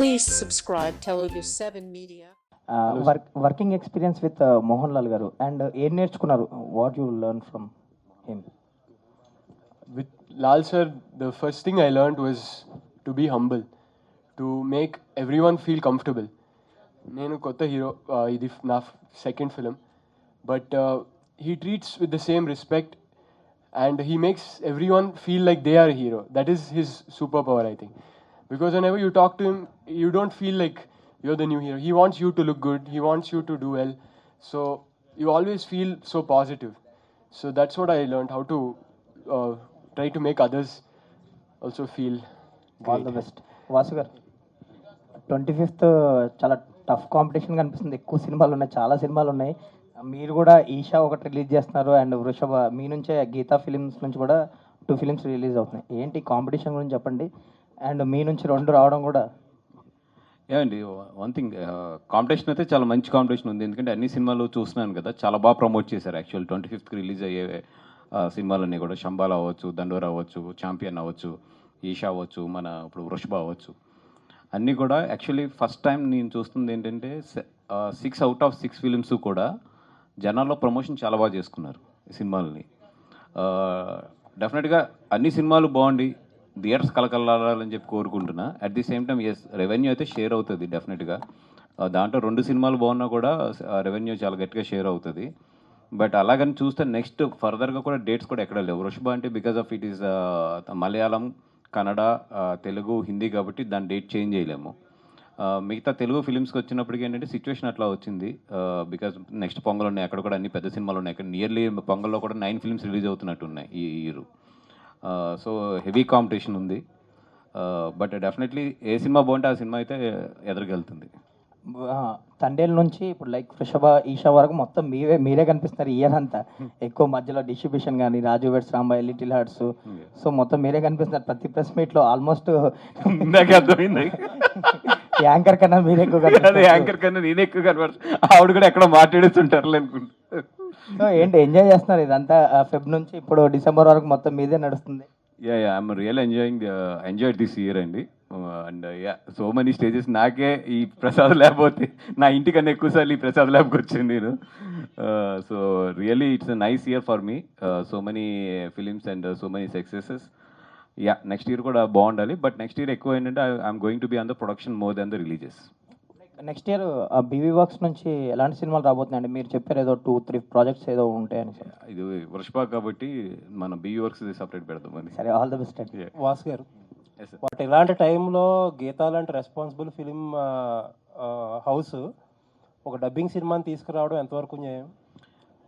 Please subscribe Telugu 7 Media. Working experience with Mohan Lal గారు and ఏం నేర్చుకున్నారు, what you learn from him? With Lal sir, the first thing I learned was to be humble, to make everyone feel comfortable. నేను కొత్త hero, ఇది నా second film, but he treats with the same respect and he makes everyone feel like they are a hero. That is his superpower, I think. Because whenever you talk to him, you don't feel like you're the new hero. He wants you to look good, he wants you to do well. So you always feel so positive. So that's what I learned, how to try to make others also feel great. All the best. Vasu గారు, 25th చాలా tough competition కనిపిస్తుంది. ఎక్కువ సినిమాలు ఉన్నాయి, చాలా సినిమాలు ఉన్నాయి. మీరు కూడా ఈషా ఒకటి రిలీజ్ చేస్తున్నారు అండ్ వృషభ, మీ నుంచే గీతా ఫిలిమ్స్ నుంచి కూడా 2 ఫిలిమ్స్ రిలీజ్ అవుతున్నాయి. ఏంటి కాంపిటీషన్ గురించి చెప్పండి, అండ్ మీ నుంచి 2 రావడం కూడా. ఏమండి, వన్ థింగ్, కాంపిటీషన్ అయితే చాలా మంచి కాంపిటీషన్ ఉంది. ఎందుకంటే అన్ని సినిమాలు చూస్తున్నాను కదా, చాలా బాగా ప్రమోట్ చేశారు. యాక్చువల్ 25th రిలీజ్ అయ్యే సినిమాలన్నీ కూడా శంబాల అవ్వచ్చు, దండోరా అవ్వచ్చు, ఛాంపియన్ అవ్వచ్చు, ఈషా అవ్వచ్చు, మన ఇప్పుడు వృషభ అవ్వచ్చు, అన్నీ కూడా యాక్చువల్లీ ఫస్ట్ టైం నేను చూస్తుంది ఏంటంటే 6 out of 6 ఫిలిమ్స్ కూడా జనాల్లో ప్రమోషన్ చాలా బాగా చేసుకున్నారు ఈ సినిమాలని. డెఫినెట్గా అన్ని సినిమాలు బాగుండి థియేటర్స్ కలకలాలని చెప్పి కోరుకుంటున్నా. At the same time revenue అయితే షేర్ అవుతుంది డెఫినెట్గా. దాంట్లో 2 సినిమాలు బాగున్నా కూడా రెవెన్యూ చాలా గట్టిగా షేర్ అవుతుంది. బట్ అలాగని చూస్తే నెక్స్ట్ ఫర్దర్గా కూడా డేట్స్ కూడా ఎక్కడ లేవు. వృషభ అంటే because of it is Malayalam, Kannada, Telugu, Hindi కాబట్టి దాని డేట్ చేంజ్ చేయలేము. మిగతా తెలుగు ఫిలిమ్స్కి వచ్చినప్పటికీ ఏంటంటే సిచ్యువేషన్ అట్లా వచ్చింది. బికాజ్ నెక్స్ట్ పొంగల్ ఉన్నాయి, అక్కడ కూడా అన్ని పెద్ద సినిమాలు ఉన్నాయి. అక్కడ నియర్లీ పొంగల్లో కూడా 9 ఫిలిమ్స్ రిలీజ్ అవుతున్నట్టు ఉన్నాయి ఈ ఇయర్. సో హెవీ కాంపిటీషన్ ఉంది. బట్ డెఫినెట్లీ ఏ సినిమా బాగుంటే ఆ సినిమా అయితే ఎదురుకెళ్తుంది. తండేల్ నుంచి ఇప్పుడు లైక్ వృషభ, ఈషా వరకు మొత్తం మీరే కనిపిస్తున్నారు ఇయర్ అంతా. ఎక్కువ మధ్యలో డిస్ట్రిబ్యూషన్ కానీ Raju weds Rambai, little hearts, so మొత్తం మీరే కనిపిస్తున్నారు ప్రతి ప్రెస్ మీట్లో. ఆల్మోస్ట్ అర్థమైంది, యాంకర్ కన్నా మీరే ఎక్కువ యాంకర్ కన్నా నేనే ఎక్కువ కనపడుతుంది. ఆవిడ కూడా ఎక్కడ మాట్లాడేస్తుంటారు అనుకుంటా. సో ఏంటి ఎంజాయ్ చేస్తున్నారు ఇదంతా? ఫెబ్ నుంచి ఇప్పుడు డిసెంబర్ వరకు మొత్తం మీదే నడుస్తుంది. I'm real enjoyed this year అండి. And so many stages. నాకే ఈ ప్రసాద్ ల్యాబ్ పోతే నా ఇంటికన్నా ఎక్కువసార్లు ఈ ప్రసాద్ ల్యాబ్కి వచ్చింది నేను. So really it's a nice year for me. So many films and so many successes. Next year కూడా బాగుండాలి. బట్ నెక్స్ట్ ఇయర్ ఎక్కువ ఏంటంటే I'm going to be on the production more than the releases. Next year BV works నుంచి ఎలాంటి సినిమాలు రాబోతున్నాయండి? మీరు చెప్పారు ఏదో 2-3 ప్రాజెక్ట్స్ ఏదో ఉంటాయని. ఇది వృషభ కాబట్టి మన బీవీ వర్క్స్ సపరేట్ పెడతాం అని. సరే, ఆల్ ద బెస్ట్ అండి. వాసు గారు, బట్ ఇలాంటి టైంలో గీతా లాంటి రెస్పాన్సిబుల్ ఫిలిం హౌస్ ఒక డబ్బింగ్ సినిమాని తీసుకురావడం ఎంతవరకు న్యాయం?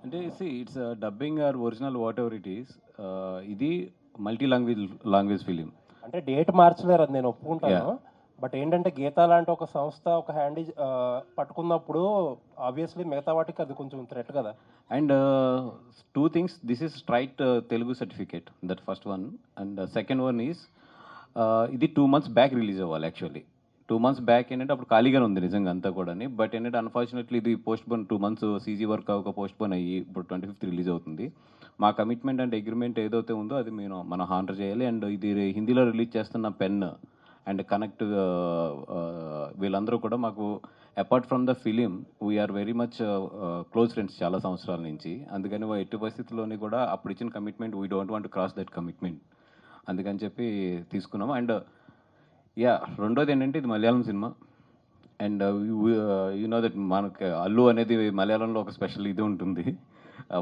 అంటే it's dubbing or original whatever it is. ఇది మల్టీ లాంగ్వేజ్ ఫిలిం. అంటే డేట్ మార్చలేరు, అది నేను ఒప్పుకుంటాను. బట్ ఏంటంటే గీతా లాంటి ఒక సంస్థ ఒక హ్యాండీ పట్టుకున్నప్పుడు ఆబ్వియస్లీ మిగతా వాటికి అది కొంచెం థ్రెట్ కదా. And 2 things, this is straight Telugu certificate, that first one. And second one is ఇది 2 months బ్యాక్ రిలీజ్ అవ్వాలి. యాక్చువల్లీ 2 months బ్యాక్ ఏంటంటే అప్పుడు ఖాళీగానే ఉంది నిజంగా అంతా కూడా. బట్ ఏంటంటే అన్ఫార్చునేట్లీ ఇది post phone 2 months CG work అవ్వక పోస్ట్ పోన్ అయ్యి ఇప్పుడు 25th రిలీజ్ అవుతుంది. మా కమిట్మెంట్ అండ్ అగ్రిమెంట్ ఏదైతే ఉందో అది మనం హానర్ చేయాలి. అండ్ ఇది హిందీలో రిలీజ్ చేస్తున్న పెన్ అండ్ కనెక్ట్ వీళ్ళందరూ కూడా మాకు apart from the film we are very much close friends చాలా సంవత్సరాల నుంచి. అందుకని ఎట్టి పరిస్థితుల్లోని కూడా అప్పుడు ఇచ్చిన commitment we don't want to cross that commitment. అందుకని చెప్పి తీసుకున్నాము. అండ్ రెండోది ఏంటంటే ఇది మలయాళం సినిమా. అండ్ యూ నో దట్ మనకి అల్లు అనేది మలయాళంలో ఒక స్పెషల్ ఇది ఉంటుంది.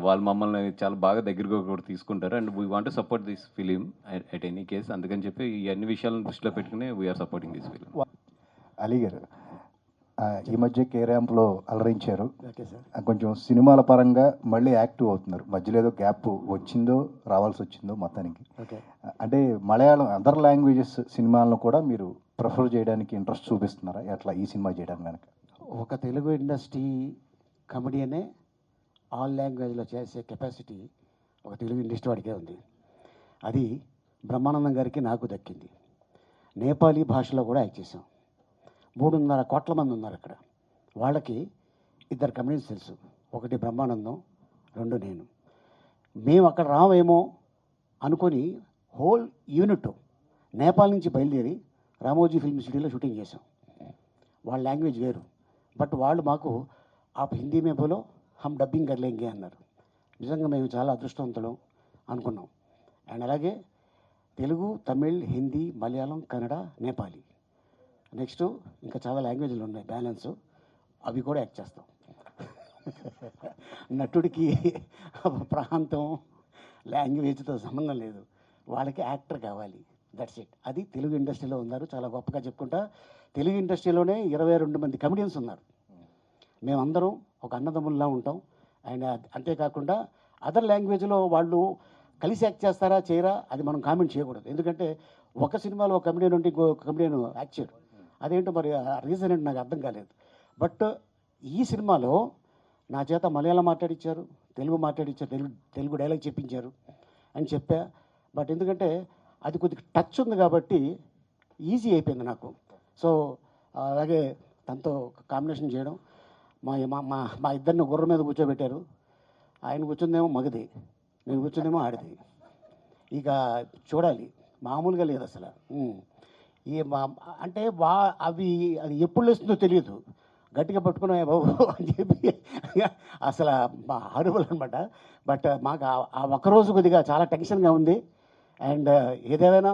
వాళ్ళు మమ్మల్ని చాలా బాగా దగ్గరగా కూడా తీసుకుంటారు. And we want to support this film at any case. అందుకని చెప్పి ఈ అన్ని విషయాలను దృష్టిలో పెట్టుకుని we are supporting this film. Ali garu, ఈ మధ్య కే ర్యాంప్లో అలరించారు. కొంచెం సినిమాల పరంగా మళ్ళీ యాక్టివ్ అవుతున్నారు. మధ్యలో ఏదో గ్యాప్ వచ్చిందో రావాల్సి వచ్చిందో మొత్తానికి. అంటే మలయాళం అదర్ లాంగ్వేజెస్ సినిమాలను కూడా మీరు ప్రిఫర్ చేయడానికి ఇంట్రెస్ట్ చూపిస్తున్నారా ఎట్లా ఈ సినిమా చేయడానికి కనుక? ఒక తెలుగు ఇండస్ట్రీ కమెడియనే ఆల్ లాంగ్వేజ్లో చేసే కెపాసిటీ ఒక తెలుగు ఇండస్ట్రీ వాడికే ఉంది. అది బ్రహ్మానందం గారికి నాకు దక్కింది. నేపాలీ భాషలో కూడా యాక్ట్ చేసాం. 3.5 కోట్ల మంది ఉన్నారు అక్కడ. వాళ్ళకి 2 కమ్యూనిటీస్ తెలుసు. ఒకటి బ్రహ్మానందం, 2 నేను. మేము అక్కడ రావేమో అనుకొని హోల్ యూనిట్ నేపాల్ నుంచి బయలుదేరి రామోజీ ఫిల్మ్ సిటీలో షూటింగ్ చేసాం. వాళ్ళ లాంగ్వేజ్ వేరు. బట్ వాళ్ళు మాకు ఆప్ హిందీ మే బోలో హమ్ డబ్బింగ్ కర్లేంగే అన్నారు. నిజంగా మేము చాలా అదృష్టవంతులం అనుకున్నాం. అండ్ అలాగే తెలుగు, తమిళ్, హిందీ, మలయాళం, కన్నడ, నేపాలి, నెక్స్ట్ ఇంకా చాలా లాంగ్వేజ్లు ఉన్నాయి బ్యాలెన్స్, అవి కూడా యాక్ట్ చేస్తాం. నటుడికి ప్రాంతం లాంగ్వేజ్తో సంబంధం లేదు, వాళ్ళకి యాక్టర్ కావాలి, దట్స్ ఇట్. అది తెలుగు ఇండస్ట్రీలో ఉన్నారు. చాలా గొప్పగా చెప్పుకుంటా, తెలుగు ఇండస్ట్రీలోనే 22 మంది కమెడియన్స్ ఉన్నారు. మేమందరం ఒక అన్నదమ్ముల్లా ఉంటాం. అండ్ అంతేకాకుండా అదర్ లాంగ్వేజ్లో వాళ్ళు కలిసి యాక్ట్ చేస్తారా చేయరా అది మనం కామెంట్ చేయకూడదు. ఎందుకంటే ఒక సినిమాలో ఒక కమెడియన్ ఉంటే ఇంకో కమెడియన్ యాక్ట్ చేయరు. అదేంటో మరి రీజన్ ఏంటి నాకు అర్థం కాలేదు. బట్ ఈ సినిమాలో నా చేత మలయాళం మాట్లాడించారు, తెలుగు మాట్లాడించారు, తెలుగు డైలాగ్ చెప్పించారు అని చెప్పా. బట్ ఎందుకంటే అది కొద్దిగా టచ్ ఉంది కాబట్టి ఈజీ అయిపోయింది నాకు. సో అలాగే తనతో కాంబినేషన్ చేయడం, మా మా మా ఇద్దరిని గుర్రం మీద కూర్చోబెట్టారు. ఆయన కూర్చుందేమో మగది, నేను కూర్చుందేమో ఆడిది. ఇక చూడాలి, మామూలుగా లేదు అసలు. అంటే అది ఎప్పుడు లేస్తుందో తెలియదు, గట్టిగా పట్టుకున్నా బాబు అని చెప్పి అసలు మా హారబుల్ అనమాట. బట్ మాకు ఆ ఒక్కరోజు కొద్దిగా చాలా టెన్షన్గా ఉంది. అండ్ ఏదేమైనా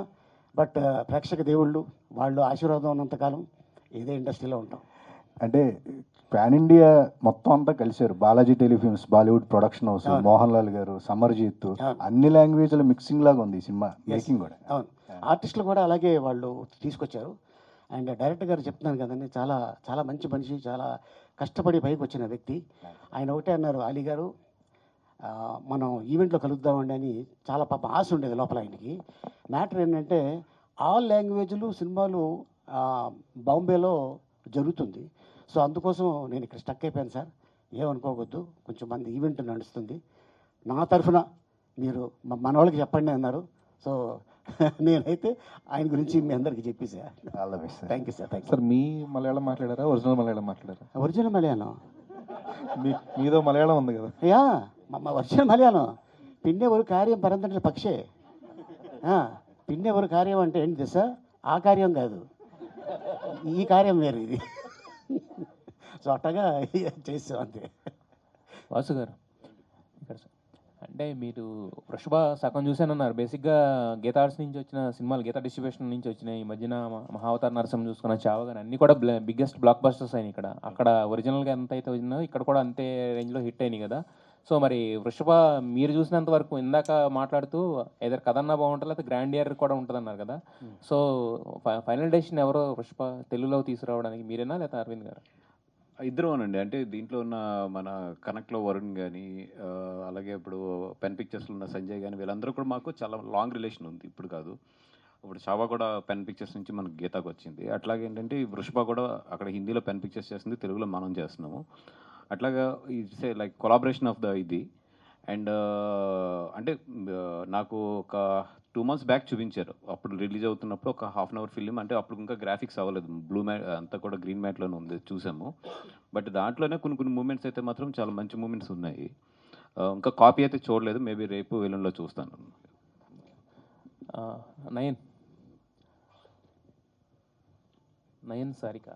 బట్ ప్రేక్షక దేవుళ్ళు వాళ్ళు ఆశీర్వాదం ఉన్నంతకాలం ఇదే ఇండస్ట్రీలో ఉంటాం. అంటే పాన్ ఇండియా మొత్తం అంతా కలిశారు. Balaji telefilms, Bollywood production house, Mohan Lal గారు, సమర్జీత్, అన్ని లాంగ్వేజ్ల మిక్సింగ్ లాగా ఉంది ఈ సినిమా మేకింగ్ కూడా. అవును, ఆర్టిస్టులు కూడా అలాగే వాళ్ళు తీసుకొచ్చారు. అండ్ డైరెక్టర్ గారు చెప్తున్నాను కదండి, చాలా చాలా మంచి మనిషి, చాలా కష్టపడి పైకి వచ్చిన వ్యక్తి. ఆయన ఒకటే అన్నారు, అలీ గారు మనం ఈవెంట్లో కలుద్దామండి అని. చాలా పాప ఆశ ఉండేది లోపల ఆయనకి. మ్యాటర్ ఏంటంటే ఆల్ లాంగ్వేజ్లు సినిమాలు బాంబేలో జరుగుతుంది. సో అందుకోసం నేను ఇక్కడ స్టక్ అయిపోయాను సార్, ఏమనుకోవద్దు, కొంచెం మంది ఈవెంట్ నడుస్తుంది, నా తరఫున మీరు మన వాళ్ళకి చెప్పండి అన్నారు. సో నేనైతే ఆయన గురించి మీ అందరికీ చెప్పేసా. Thank you sir. Thank you sir. మీ మలయాళం మాట్లాడారా, ఒరిజినల్ మలయాళం మాట్లాడారా? ఒరిజినల్ మలయాళం. మీదో మలయాళం ఉంది కదా? యా, మా ఒరిజినల్ మలయాళం. పిన్నే ఒక కార్యం పరంతంటే పక్షే. పిన్నే ఒక కార్యం అంటే ఏంటి తెలుసా? ఆ కార్యం కాదు, ఈ కార్యం వేరు ఇది. సో అట్టగా చేస్తాం అంతే. వాసు గారు ఇక్కడ సార్, అంటే మీరు వృషభ సగం చూసానన్నారు. బేసిక్గా గీతా ఆర్ట్స్ నుంచి వచ్చిన సినిమాలు, గీతా డిస్ట్రిబ్యూషన్ నుంచి వచ్చిన ఈ మధ్యన మహావతార్ నరసింహ చూసుకున్న, చావగాని అన్నీ కూడా బిగ్గెస్ట్ బ్లాక్ బస్టర్స్ అయినాయి ఇక్కడ. అక్కడ ఒరిజినల్గా ఎంత అయితే వచ్చిందో ఇక్కడ కూడా అంతే రేంజ్లో హిట్ అయినాయి కదా. సో మరి వృషభ మీరు చూసినంత వరకు, ఇందాక మాట్లాడుతూ ఏదైనా కథన్నా బాగుంటుంది లేదా గ్రాండ్ ఇయర్ కూడా ఉంటుంది అన్నారు కదా. సో ఫైనల్ డెసిషన్ ఎవరో వృషభ తెలుగులో తీసుకురావడానికి, మీరేనా లేదా అరవింద్ గారు? ఇద్దరు అనండి. అంటే దీంట్లో ఉన్న మన కనెక్ట్లో వరుణ్ కానీ, అలాగే ఇప్పుడు పెన్ పిక్చర్స్లో ఉన్న సంజయ్ కానీ, వీళ్ళందరూ కూడా మాకు చాలా లాంగ్ రిలేషన్ ఉంది. ఇప్పుడు కాదు, ఇప్పుడు షావా కూడా పెన్ పిక్చర్స్ నుంచి మనకు గీతాకు వచ్చింది. అట్లాగే ఏంటంటే ఈ వృషభ కూడా అక్కడ హిందీలో పెన్ పిక్చర్స్ చేస్తుంది, తెలుగులో మనం చేస్తున్నాము. అట్లాగా it's like collaboration of the ఇది. అండ్ అంటే నాకు ఒక 2 months బ్యాక్ చూపించారు, అప్పుడు రిలీజ్ అవుతున్నప్పుడు ఒక ½ hour ఫిలిం. అంటే అప్పుడు ఇంకా గ్రాఫిక్స్ అవ్వలేదు, బ్లూ మ్యాట్ అంతా కూడా గ్రీన్ మ్యాట్లోనే ఉంది, చూసాము. బట్ దాంట్లోనే కొన్ని మూమెంట్స్ అయితే మాత్రం చాలా మంచి మూమెంట్స్ ఉన్నాయి. ఇంకా కాపీ అయితే చూడలేదు, మేబీ రేపు ఎల్లుండిలో చూస్తాను. నయన్ సారిక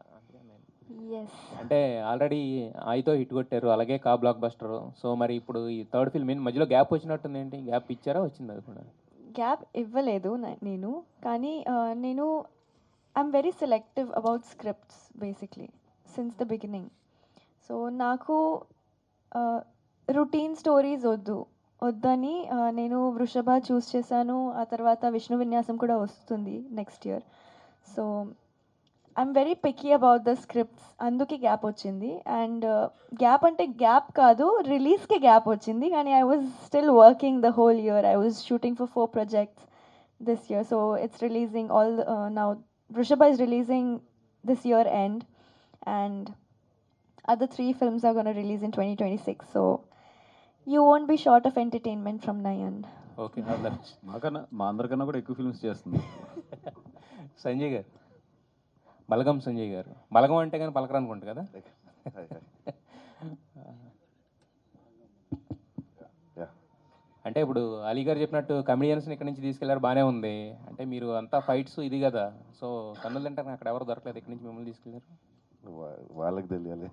అంటే ఆల్రెడీ ఆయితో హిట్ కొట్టారు, అలాగే కా బ్లాక్ బస్టర్. సో మరి ఇప్పుడు ఈ థర్డ్ ఫిల్మ్ మధ్యలో గ్యాప్ వచ్చినట్టుంది, ఏంటి గ్యాప్ ఇచ్చారా, వచ్చింది అది కూడా? గ్యాప్ ఇవ్వలేదు నేను, కానీ నేను I'm very selective about scripts basically since the beginning. So నాకు రొటీన్ స్టోరీస్ వద్దని నేను వృషభ చూస్ చేశాను. ఆ తర్వాత విష్ణు విన్యాసం కూడా వస్తుంది next year. So I'm very picky about the scripts, అందుకే గ్యాప్ వచ్చింది. అండ్ గ్యాప్ అంటే గ్యాప్ కాదు, రిలీజ్కే గ్యాప్ వచ్చింది, కానీ I was still working the whole year. I was shooting for 4 projects this year. So it's releasing now Vrishabha is releasing this year end, and other 3 films are going to release in 2026. So you won't be short of entertainment from Nayan. Okay, మా అందరికన్నా కూడా ఎక్కువ films చేస్తుంది. సంజయ్ గారు, బలగం సంజయ్ గారు, బలగం అంటే కానీ పలకరు అనుకుంటా కదా. అంటే ఇప్పుడు అలీ గారు చెప్పినట్టు కమెడియన్స్ని ఇక్కడ నుంచి తీసుకెళ్లారు, బాగానే ఉంది. అంటే మీరు అంతా ఫైట్స్ ఇది కదా, సో కన్నులు తింటారు, అక్కడ ఎవరు దొరకలేదు, ఇక్కడి నుంచి మిమ్మల్ని తీసుకెళ్లారు. వాళ్ళకి తెలియాలి.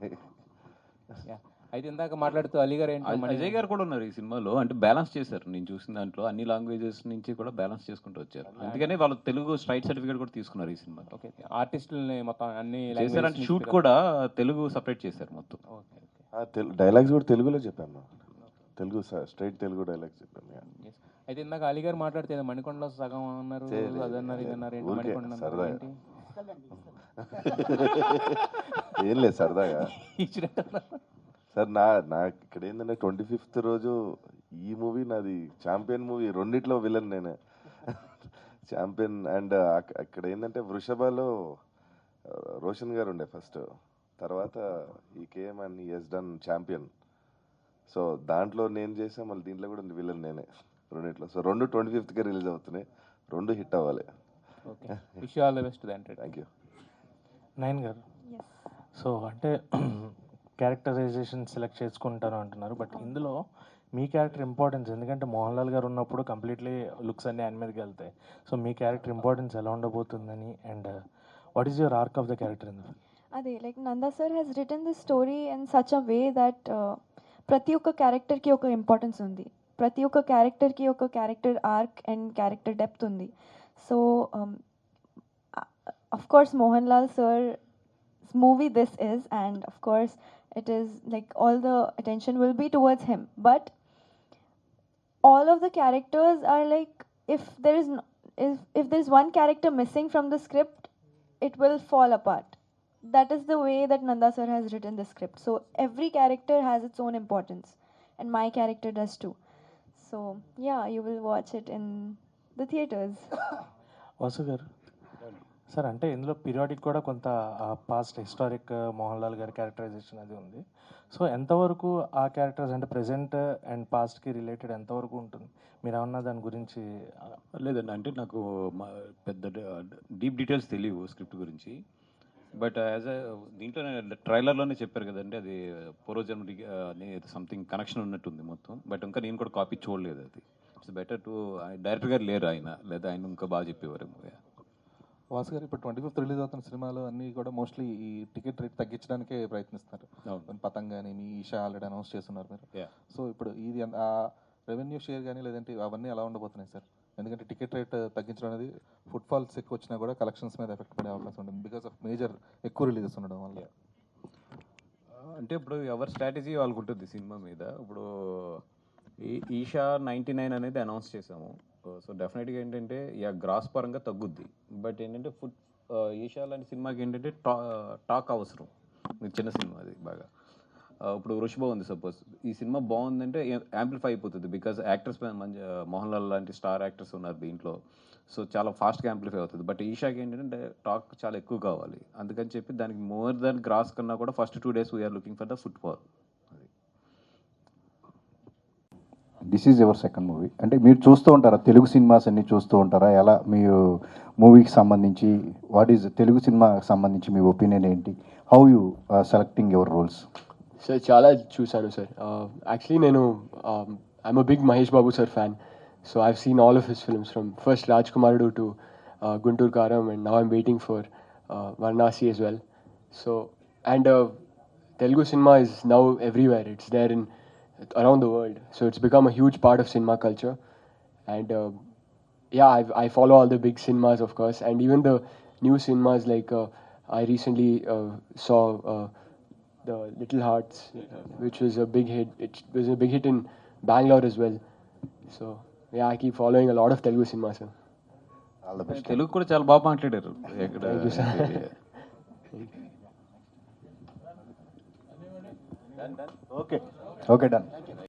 అయితే ఇందాక మాట్లాడుతూ అలీ గారు ఏంటి అజయ్ గారు కూడా ఉన్నారు ఈ సినిమాలో, అంటే బ్యాలెన్స్ చేశారు. నేను చూసిన దాంట్లో అన్ని లాంగ్వేజెస్ నుంచి కూడా బ్యాలెన్స్ చేసుకుంటూ వచ్చారు. అందుకనే వాళ్ళు తెలుగు స్ట్రైట్ సర్టిఫికేట్ కూడా తీసుకున్నారు ఈ సినిమా. ఓకే, ఆర్టిస్టులని మొత్తం అన్ని చేశారంటే షూట్ కూడా తెలుగు సపరేట్ చేశారు మొత్తం. డైలాగ్స్ కూడా తెలుగులో చెప్పాను, తెలుగు స్ట్రైట్ తెలుగు డైలాగ్స్ చెప్పాను. అయితే ఇందాక అలీ గారు మాట్లాడితే ఏదో మణికొండలో సగం అన్నారు, అదన్నారు ఇదన్నారు, ఏంటి మణికొండ అన్నారు, ఏంటి ఏం లేదు సరదాగా సార్. నా ఇక్కడ ఏంటంటే 25th రోజు ఈ మూవీ నాది ఛాంపియన్ మూవీ, రెండిట్లో విలన్ నేనే, ఛాంపియన్. అండ్ అక్కడ ఏంటంటే వృషభలో రోషన్ గారు ఉండే ఫస్ట్, తర్వాత ఈ KM and he has done champion. So దాంట్లో నేను చేసా, మళ్ళీ దీంట్లో కూడా విలన్ నేనే రెండిట్లో. సో రెండు 25th రిలీజ్ అవుతున్నాయి, రెండు హిట్ అవ్వాలి. Wish you all the best. Thank you. Nayan గారు, సో అంటే క్యారెక్టరైజేషన్ సెలెక్ట్ చేసుకుంటాను అంటున్నారు, బట్ ఇందులో మీ క్యారెక్టర్ ఇంపార్టెన్స్, ఎందుకంటే మోహన్ లాల్ గారు ఉన్నప్పుడు కంప్లీట్లీ లుక్స్ అన్నీ ఆయన మీదకి వెళ్తాయి. సో మీ క్యారెక్టర్ ఇంపార్టెన్స్ ఎలా ఉండబోతుందని, and what is your arc of the character in the film? అదే like Nanda sir has written this story in such a way that ప్రతి ఒక్క క్యారెక్టర్కి ఒక ఇంపార్టెన్స్ ఉంది, ప్రతి ఒక్క క్యారెక్టర్కి ఒక character arc and character depth ఉంది. So of course Mohan Lal sir's movie this is, and of course it is like all the attention will be towards him, but all of the characters are like, if there is if there is one character missing from the script, it will fall apart. That is the way that Nanda sir has written the script. So every character has its own importance, and my character does too. So yeah, you will watch it in the theaters. Vasu గారు sir, అంటే ఇందులో periodic కూడా కొంత past historic Mohan Lal గారి characterisation అది ఉంది. So ఎంతవరకు ఆ క్యారెక్టర్స్ అంటే ప్రెజెంట్ అండ్ పాస్ట్కి రిలేటెడ్ ఎంతవరకు ఉంటుంది, మీరు ఏమన్నా దాని గురించి? లేదండి, అంటే నాకు పెద్ద డీప్ డీటెయిల్స్ తెలియవు స్క్రిప్ట్ గురించి, బట్ యాజ్ దీంట్లో ట్రైలర్లోనే చెప్పారు కదండి, అది పూర్వజన్మ అనేది సంథింగ్ కనెక్షన్ ఉన్నట్టుంది మొత్తం. బట్ ఇంకా నేను కూడా కాపీ చూడలేదు. అది ఇట్స్ బెటర్ టు, డైరెక్టర్ గారు లేరు ఆయన, లేదా ఆయన ఇంకా బాగా చెప్పేవారు. వాసు గారు, ఇప్పుడు 25th రిలీజ్ అవుతున్న సినిమాలు అన్నీ కూడా మోస్ట్లీ ఈ టికెట్ రేట్ తగ్గించడానికే ప్రయత్నిస్తున్నారు. పతంగ్ కానీ మీ ఈషా ఆల్రెడీ అనౌన్స్ చేస్తున్నారు మీరు. సో ఇప్పుడు ఇది రెవెన్యూ షేర్ కానీ లేదంటే అవన్నీ ఎలా ఉండబోతున్నాయి సార్? ఎందుకంటే టికెట్ రేట్ తగ్గించడం అనేది ఫుట్ఫాల్స్ ఎక్కువ వచ్చినా కూడా కలెక్షన్స్ మీద ఎఫెక్ట్ పడే అవకాశం ఉంటుంది, బికాస్ ఆఫ్ మేజర్ ఎక్కువ రిలీజెస్ ఉండడం వల్ల. అంటే ఇప్పుడు ఎవరి స్ట్రాటజీ వాళ్ళకు ఉంటుంది సినిమా మీద. ఇప్పుడు ఈషా 99 అనేది అనౌన్స్ చేసాము. సో డెఫినెట్గా ఏంటంటే గ్రాస్ పరంగా తగ్గుద్ది, బట్ ఏంటంటే ఈషా లాంటి సినిమాకి ఏంటంటే టాక్ అవసరం. చిన్న సినిమా అది బాగా. ఇప్పుడు వృషభ ఉంది సపోజ్, ఈ సినిమా బాగుందంటే యాంప్లిఫై అయిపోతుంది, బికాజ్ యాక్టర్స్ మంచి మోహన్ లాల్ లాంటి స్టార్ యాక్టర్స్ ఉన్నారు దీంట్లో. సో చాలా ఫాస్ట్గా యాంప్లిఫై అవుతుంది. బట్ ఈషాకి ఏంటంటే టాక్ చాలా ఎక్కువ కావాలి, అందుకని చెప్పి దానికి మోర్ దెన్ గ్రాస్ కన్నా కూడా first 2 days we are looking for the footfall. This is your second movie, అంటే మీరు చూస్తూ ఉంటారా తెలుగు సినిమాస్ అన్ని చూస్తూ ఉంటారా? ఎలా మీ మూవీకి సంబంధించి, వాట్ ఈజ్ తెలుగు సినిమాకి సంబంధించి మీ ఒపీనియన్ ఏంటి? How you selecting your roles? Sir చాలా చూశాను సార్. యాక్చువల్లీ నేను I'm a big Mahesh Babu sir fan. So I have seen all of his films from first Raj Kumarudu to Guntur Kaaram, and now I'm waiting for Varanasi as well. So and Telugu cinema is now everywhere. It's there in around the world. So it's become a huge part of cinema culture. And I follow all the big cinemas, of course, and even the new cinemas. Like I recently saw the Little Hearts, which was a big hit. It was a big hit in Bangalore as well. So I keep following a lot of Telugu cinemas. Sir. All the best. Telugu కూడా చాలా బాగా మాట్లాడారు. Okay, done.